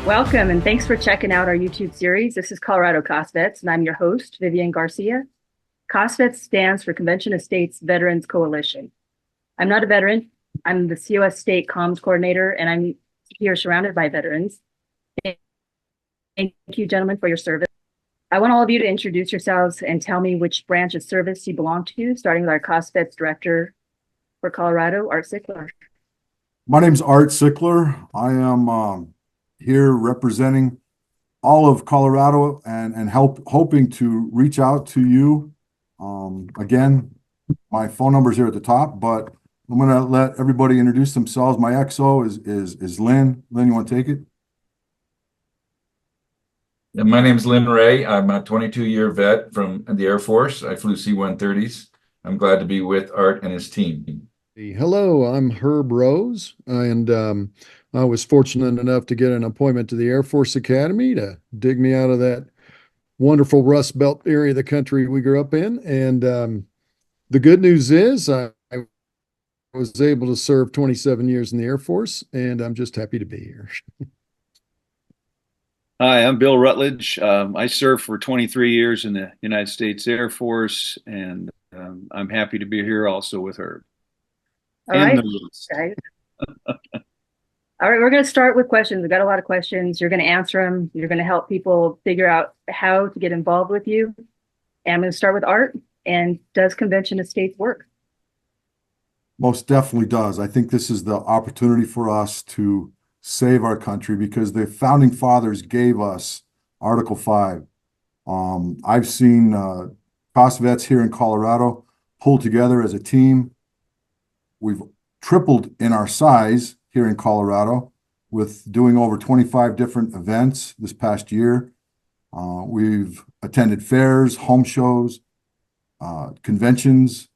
Welcome, and thanks for checking out our YouTube series. This is Colorado COS Vets, and I'm your host, Vivian Garcia. COS Vets stands for Convention of States Veterans Coalition. I'm not a veteran. I'm the COS State Comms Coordinator, and I'm here surrounded by veterans. Thank you, gentlemen, for your service. I want all of you to introduce yourselves and tell me which branch of service you belong to, starting with our COS Vets Director for Colorado, Art Sickler. My name's Art Sickler. I am here representing all of Colorado and hoping to reach out to you. Again, my phone number is here at the top, but I'm going to let everybody introduce themselves. My XO is Lynn. Lynn, you want to take it? Yeah, my name's Lynn Ray. I'm a 22-year vet from the Air Force. I flew C-130s. I'm glad to be with Art and his team. Hello, I'm Herb Rose, and I was fortunate enough to get an appointment to the Air Force Academy to dig me out of that wonderful Rust Belt area of the country we grew up in. And the good news is I was able to serve 27 years in the Air Force, and I'm just happy to be here. Hi, I'm Bill Rutledge. I served for 23 years in the United States Air Force, and I'm happy to be here also with her. All right, guys. All right, we're going to start with questions. We've got a lot of questions. You're going to answer them. You're going to help people figure out how to get involved with you. And I'm going to start with Art. And does Convention of States work? Most definitely does. I think this is the opportunity for us to save our country because the founding fathers gave us Article 5. I've seen COS Vets here in Colorado pull together as a team. We've tripled in our size here in Colorado with doing over 25 different events this past year. We've attended fairs, home shows, conventions,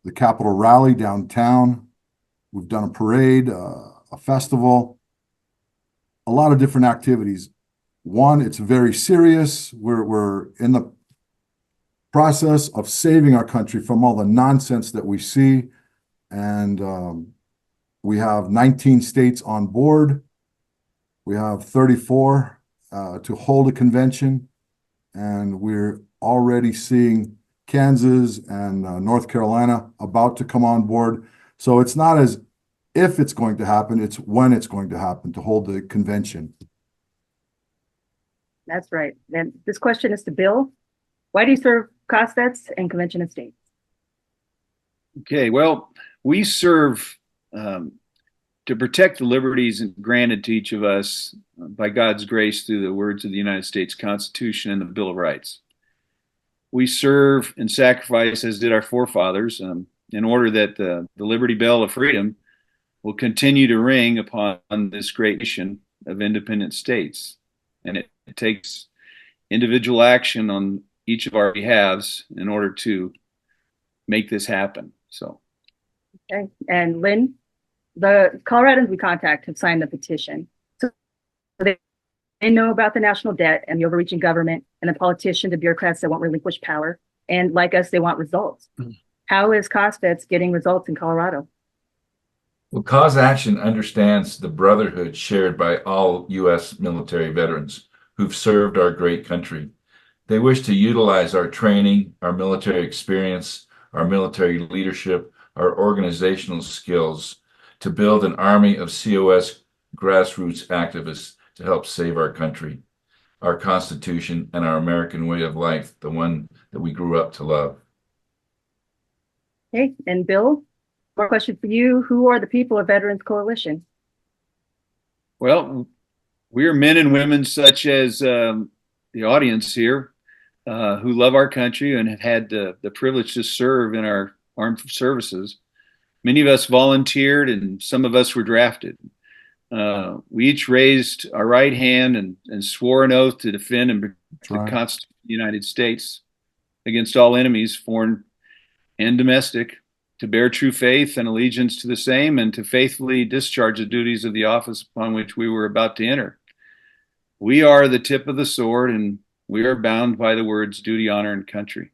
the Capitol rally downtown. We've done a parade, a festival, a lot of different activities. One, it's very serious. We're in the process of saving our country from all the nonsense that we see. And we have 19 states on board. We have 34 to hold a convention. And we're already seeing Kansas and North Carolina about to come on board. So it's not as if it's going to happen, it's when it's going to happen to hold the convention. That's right. And this question is to Bill. Why do you serve COS Vets and Convention of States? Okay, well, we serve to protect the liberties granted to each of us by God's grace through the words of the United States Constitution and the Bill of Rights. We serve and sacrifice, as did our forefathers, in order that the Liberty Bell of Freedom will continue to ring upon this great nation of independent states. And it takes individual action on each of our behalves in order to make this happen. So, okay. And Lynn, the Coloradans we contact have signed the petition. So they know about the national debt and the overreaching government and the politicians, the bureaucrats that won't relinquish power. And like us, they want results. How is COS Vets getting results in Colorado? Well, Cause Action understands the brotherhood shared by all U.S. military veterans who've served our great country. They wish to utilize our training, our military experience, our military leadership, our organizational skills to build an army of COS grassroots activists to help save our country, our Constitution, and our American way of life, the one that we grew up to love. Okay, and Bill, more question for you. Who are the people of Veterans Coalition? well, we are men and women such as the audience here who love our country and have had the privilege to serve in our armed services. Many of us volunteered and some of us were drafted. We each raised our right hand and swore an oath to defend and protect the Constitution of the United States against all enemies, foreign and domestic, to bear true faith and allegiance to the same, and to faithfully discharge the duties of the office upon which we were about to enter. We are the tip of the sword, and we are bound by the words duty, honor, and country.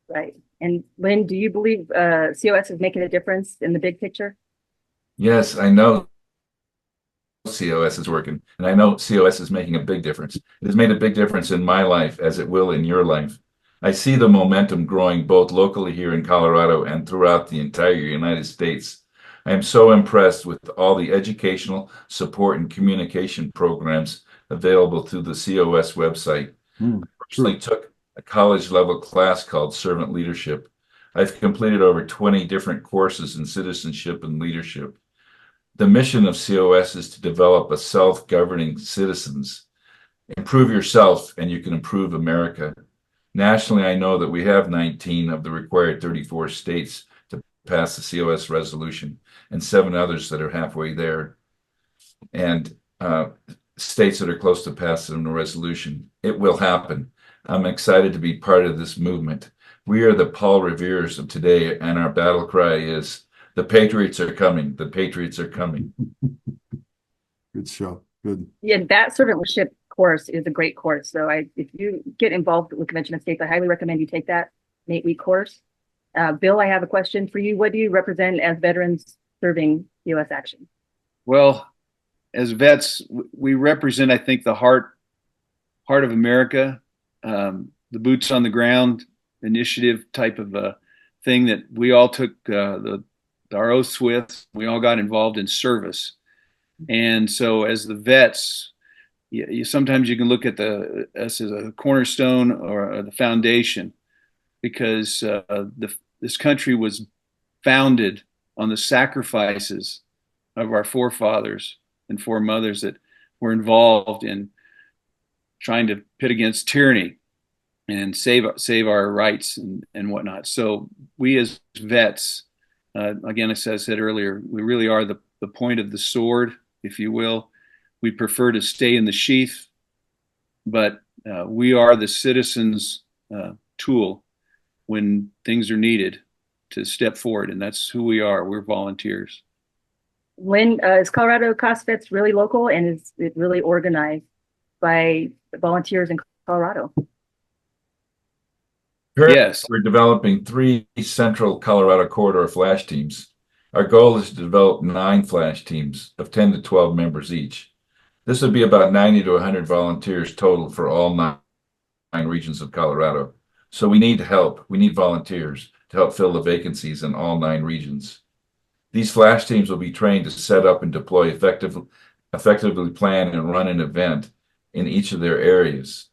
Right. And Lynn, do you believe COS is making a difference in the big picture? Yes, I know COS is working, and I know COS is making a big difference. It has made a big difference in my life, as it will in your life. I see the momentum growing both locally here in Colorado and throughout the entire United States. I am so impressed with all the educational, support, and communication programs available through the COS website. I personally took a college-level class called Servant Leadership. I've completed over 20 different courses in citizenship and leadership. The mission of COS is to develop a self-governing citizens. Improve yourself and you can improve America. Nationally, I know that we have 19 of the required 34 states to pass the COS resolution and 7 others that are halfway there. And states that are close to passing the resolution. It will happen. I'm excited to be part of this movement. We are the Paul Revere's of today, and our battle cry is, the Patriots are coming. The Patriots are coming. Good show. Good. Yeah, that servant leadership course is a great course. So if you get involved with Convention of States, I highly recommend you take that, an 8-week course. Bill, I have a question for you. What do you represent as veterans serving U.S. action? Well, as vets, we represent, I think, the heart of America, the boots on the ground initiative type of a thing that we all took our oaths with. We all got involved in service. And so as the vets, sometimes you can look at us as a cornerstone or the foundation, because this country was founded on the sacrifices of our forefathers and foremothers that were involved in trying to pit against tyranny and save our rights and whatnot. So we as vets, again, as I said earlier, we really are the point of the sword, if you will. We prefer to stay in the sheath, but we are the citizens' tool when things are needed to step forward, and that's who we are. We're volunteers. When is Colorado COS Vets really local, and is it really organized by volunteers in Colorado? Yes. We're developing 3 central Colorado corridor flash teams. Our goal is to develop 9 flash teams of 10 to 12 members each. This would be about 90 to 100 volunteers total for all 9 regions of Colorado. So we need help. We need volunteers to help fill the vacancies in all 9 regions. These flash teams will be trained to set up and deploy effectively plan and run an event in each of their areas,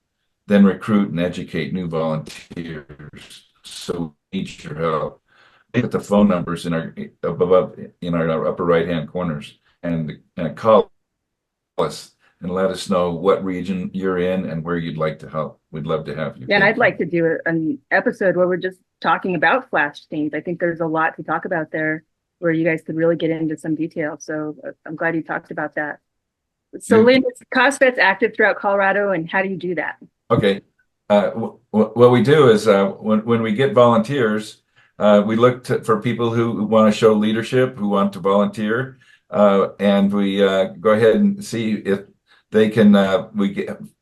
then recruit and educate new volunteers. So we need your help. Put the phone numbers in our upper right-hand corners and call us and let us know what region you're in and where you'd like to help. We'd love to have you. Yeah, and I'd like to do an episode where we're just talking about flash teams. I think there's a lot to talk about there where you guys could really get into some detail. So I'm glad you talked about that. So Lynn, is COS Vets active throughout Colorado, and how do you do that? Okay. What we do is when we get volunteers, we look for people who want to show leadership, who want to volunteer, and we go ahead and see if they can.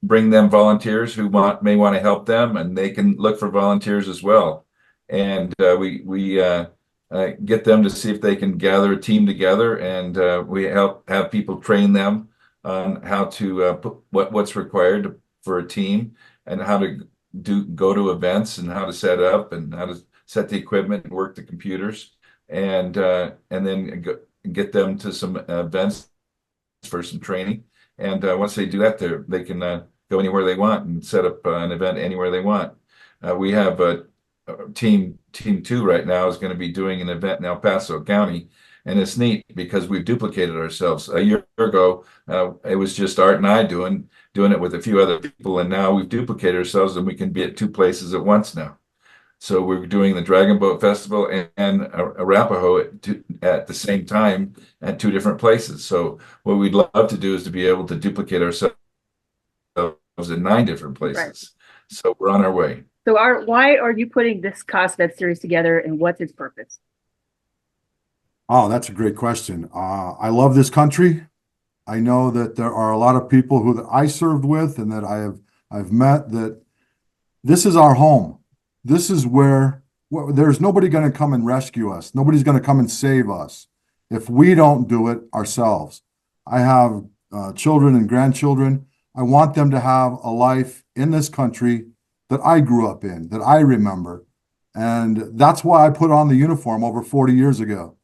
Bring them volunteers who may want to help them, and they can look for volunteers as well. And we get them to see if they can gather a team together, and we have people train them on how to put what's required for a team, and how to go to events, and how to set up, and how to set the equipment and work the computers, and then get them to some events for some training. And once they do that, they can go anywhere they want and set up an event anywhere they want. We have team 2 right now is going to be doing an event in El Paso County, and it's neat because we've duplicated ourselves. A year ago, it was just Art and I doing it with a few other people, and now we've duplicated ourselves, and we can be at 2 places at once now. So we're doing the Dragon Boat Festival and Arapahoe at the same time at 2 different places. So what we'd love to do is to be able to duplicate ourselves in 9 different places. Right. So we're on our way. So why are you putting this COS Vet series together, and what's its purpose? Oh, that's a great question. I love this country. I know that there are a lot of people who that I served with and that I've met, that this is our home. This is where there's nobody going to come and rescue us. Nobody's going to come and save us if we don't do it ourselves. I have children and grandchildren. I want them to have a life in this country that I grew up in, that I remember. And that's why I put on the uniform over 40 years ago.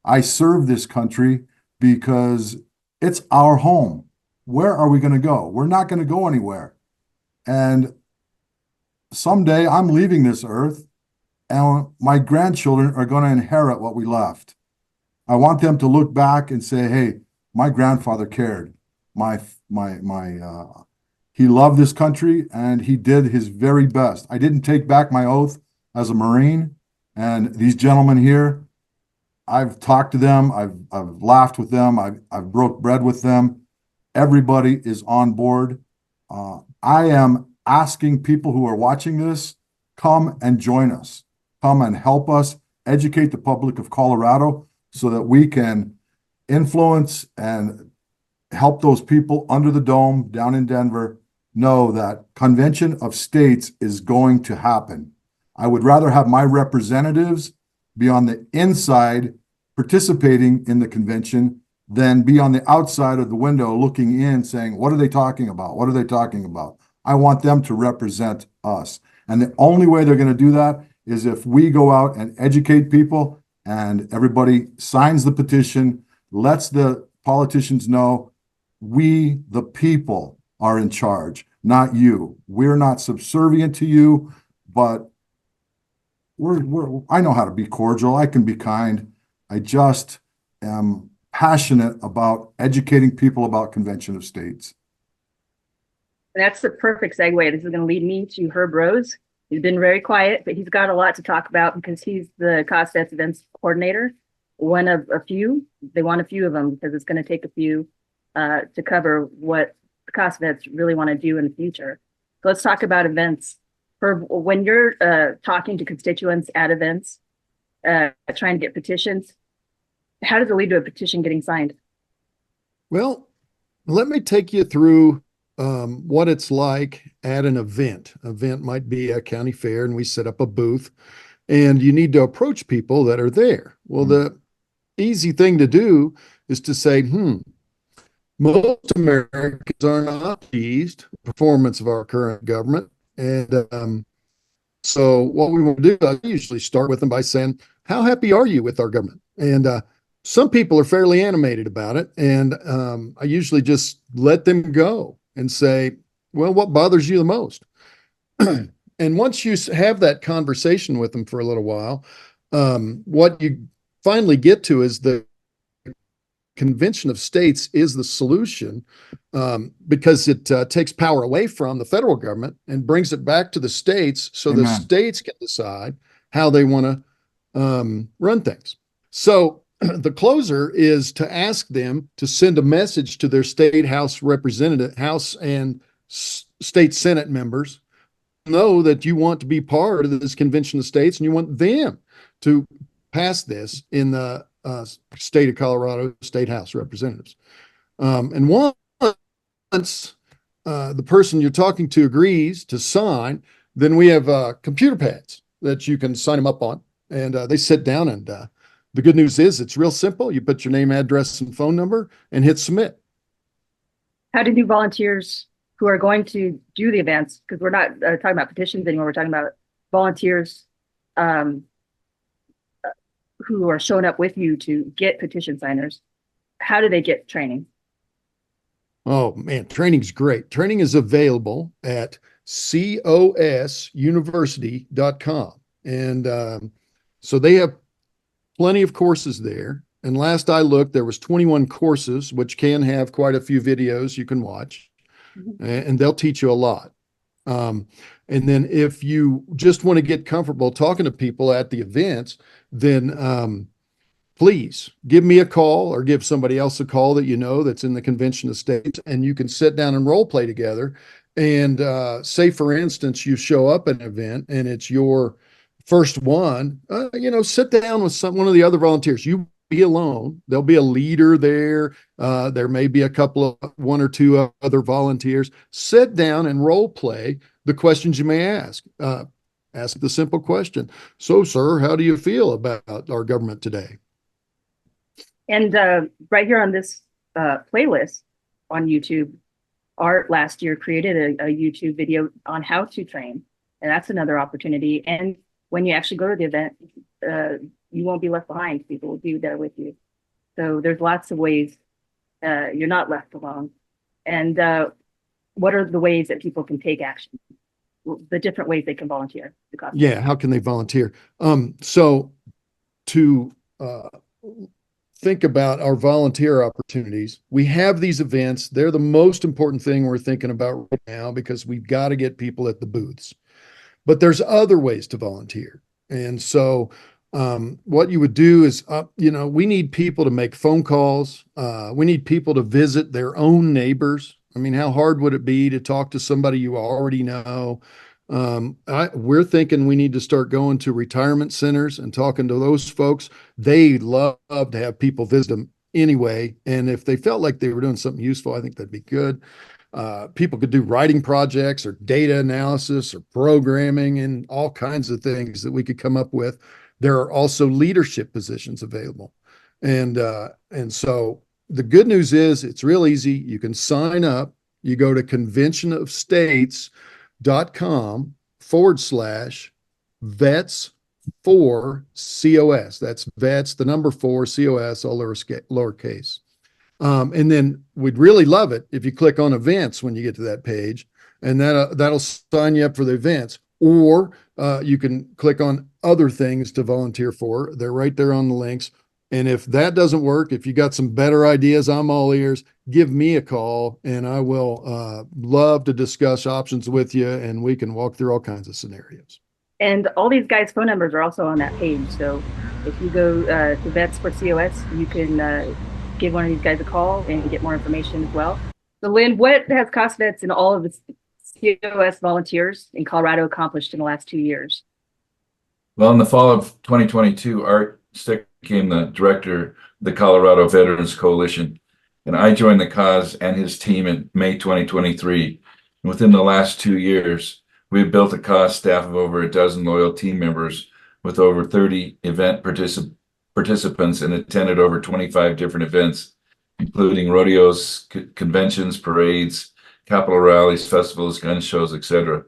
I serve this country because it's our home. Where are we going to go? We're not going to go anywhere. And someday I'm leaving this earth and my grandchildren are going to inherit what we left. I want them to look back and say, hey, my grandfather cared. He loved this country and he did his very best. I didn't take back my oath as a Marine, and these gentlemen here, I've talked to them, I've laughed with them, I've broke bread with them. Everybody is on board. I am asking people who are watching this, come and join us. Come and help us educate the public of Colorado so that we can influence and help those people under the dome down in Denver know that Convention of States is going to happen. I would rather have my representatives be on the inside participating in the convention than be on the outside of the window looking in saying, what are they talking about? What are they talking about? I want them to represent us. And the only way they're going to do that is if we go out and educate people and everybody signs the petition, lets the politicians know we, the people, are in charge, not you. We're not subservient to you, but I know how to be cordial. I can be kind. I just am passionate about educating people about Convention of States. That's the perfect segue. This is going to lead me to Herb Rose. He's been very quiet, but he's got a lot to talk about because he's the COS events coordinator. One of a few. They want a few of them because it's going to take a few to cover what the COS vets really want to do in the future. So let's talk about events. When you're talking to constituents at events, trying to get petitions, how does it lead to a petition getting signed? Well, let me take you through what it's like at an event. Event might be a county fair and we set up a booth and you need to approach people that are there. Well, the easy thing to do is to say, most Americans are not pleased with the performance of our current government. And so what we want to do, I usually start with them by saying, how happy are you with our government? And some people are fairly animated about it. And I usually just let them go and say, well, what bothers you the most? And once you have that conversation with them for a little while, what you finally get to is the Convention of States is the solution because it takes power away from the federal government and brings it back to the states so Amen. the states can decide how they want to run things. So the closer is to ask them to send a message to their state House representative, House and state Senate members, know that you want to be part of this Convention of States and you want them to pass this in the state of Colorado State House Representatives. And once the person you're talking to agrees to sign, then we have computer pads that you can sign them up on. And they sit down and the good news is it's real simple. You put your name, address, and phone number and hit submit. How do new volunteers who are going to do the events, because we're not talking about petitions anymore, we're talking about volunteers who are showing up with you to get petition signers, how do they get training? Oh man, training's great. Training is available at cosuniversity.com. And so they have plenty of courses there. And last I looked, there was 21 courses, which can have quite a few videos you can watch. And they'll teach you a lot. And then if you just want to get comfortable talking to people at the events, then please give me a call or give somebody else a call that you know that's in the Convention of States, and you can sit down and role play together. And say, for instance, you show up at an event and it's your first one, sit down with one of the other volunteers. You be alone. There'll be a leader there. There may be one or two other volunteers. Sit down and role play the questions you may ask. Ask the simple question. So, sir, how do you feel about our government today? And right here on this playlist, on YouTube. Art last year created a YouTube video on how to train, and that's another opportunity. And when you actually go to the event, you won't be left behind. People will be there with you. So there's lots of ways you're not left alone. And what are the ways that people can take action? The different ways they can volunteer. Yeah, how can they volunteer? So to think about our volunteer opportunities, we have these events. They're the most important thing we're thinking about right now because we've got to get people at the booths. But there's other ways to volunteer. And so what you would do is, we need people to make phone calls. We need people to visit their own neighbors. I mean, how hard would it be to talk to somebody you already know? We're thinking we need to start going to retirement centers and talking to those folks. They love to have people visit them anyway. And if they felt like they were doing something useful, I think that'd be good. People could do writing projects or data analysis or programming and all kinds of things that we could come up with. There are also leadership positions available. And so the good news is it's real easy. You can sign up. You go to conventionofstates.com/vets for COS. That's vets, the number 4 COS, all lowercase. And then we'd really love it if you click on events when you get to that page, and that'll sign you up for the events. Or you can click on other things to volunteer for. They're right there on the links. And if that doesn't work, if you got some better ideas, I'm all ears. Give me a call, and I will love to discuss options with you, and we can walk through all kinds of scenarios. And all these guys' phone numbers are also on that page. So if you go to Vets for COS, you can give one of these guys a call and get more information as well. So Lynn, what has COS Vets and all of the COS volunteers in Colorado accomplished in the last 2 years? Well, in the fall of 2022, Art Stick became the director of the Colorado Veterans Coalition, and I joined the COS and his team in May 2023. And within the last 2 years, we've built a COS staff of over a dozen loyal team members with over 30 event participants and attended over 25 different events, including rodeos, conventions, parades, Capitol rallies, festivals, gun shows, etc.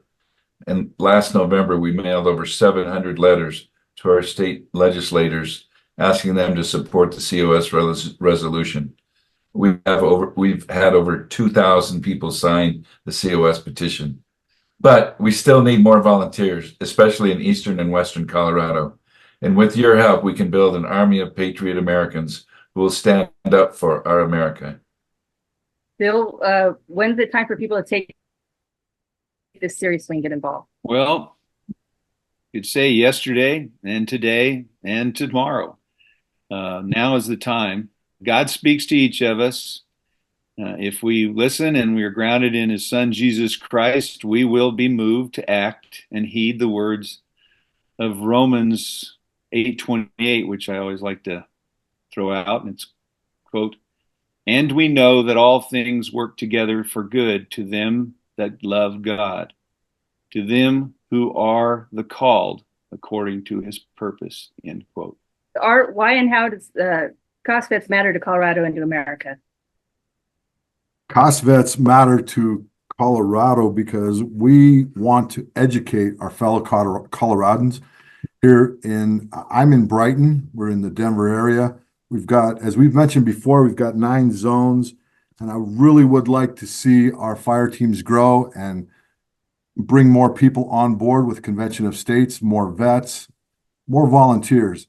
And last November, we mailed over 700 letters to our state legislators asking them to support the COS resolution. We've had over 2,000 people sign the COS petition. But we still need more volunteers, especially in eastern and western Colorado. And with your help, we can build an army of patriot Americans who will stand up for our America. Bill, when's it time for people to take this seriously and get involved? Well, you'd say yesterday and today and tomorrow. Now is the time. God speaks to each of us. If we listen and we are grounded in his son, Jesus Christ, we will be moved to act and heed the words of Romans 8:28, which I always like to throw out. And it's, quote, "And we know that all things work together for good to them that love God, to them who are the called according to his purpose," end quote. Art, why and how does COS Vets matter to Colorado and to America? COS Vets matter to Colorado because we want to educate our fellow Coloradans. I'm in Brighton. We're in the Denver area. We've got, as we've mentioned before, we've got 9 zones, and I really would like to see our fire teams grow and bring more people on board with Convention of States, more vets, more volunteers.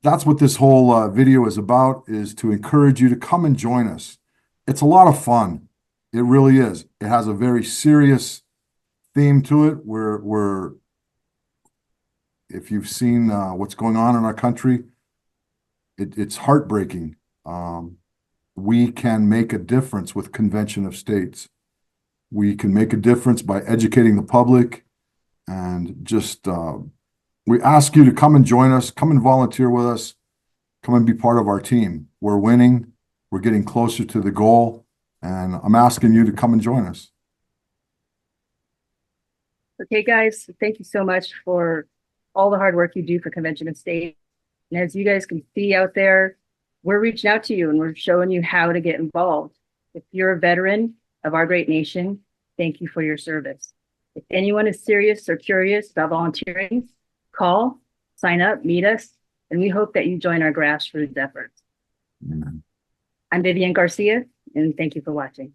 That's what this whole video is about, is to encourage you to come and join us. It's a lot of fun. It really is. It has a very serious theme to it where if you've seen what's going on in our country, it's heartbreaking. We can make a difference with Convention of States. We can make a difference by educating the public, and just we ask you to come and join us, come and volunteer with us, come and be part of our team. We're winning. We're getting closer to the goal, and I'm asking you to come and join us. Okay, guys, thank you so much for all the hard work you do for Convention of State. And as you guys can see out there, we're reaching out to you and we're showing you how to get involved. If you're a veteran of our great nation, thank you for your service. If anyone is serious or curious about volunteering, call, sign up, meet us, and we hope that you join our grassroots efforts. Amen. I'm Vivian Garcia, and thank you for watching.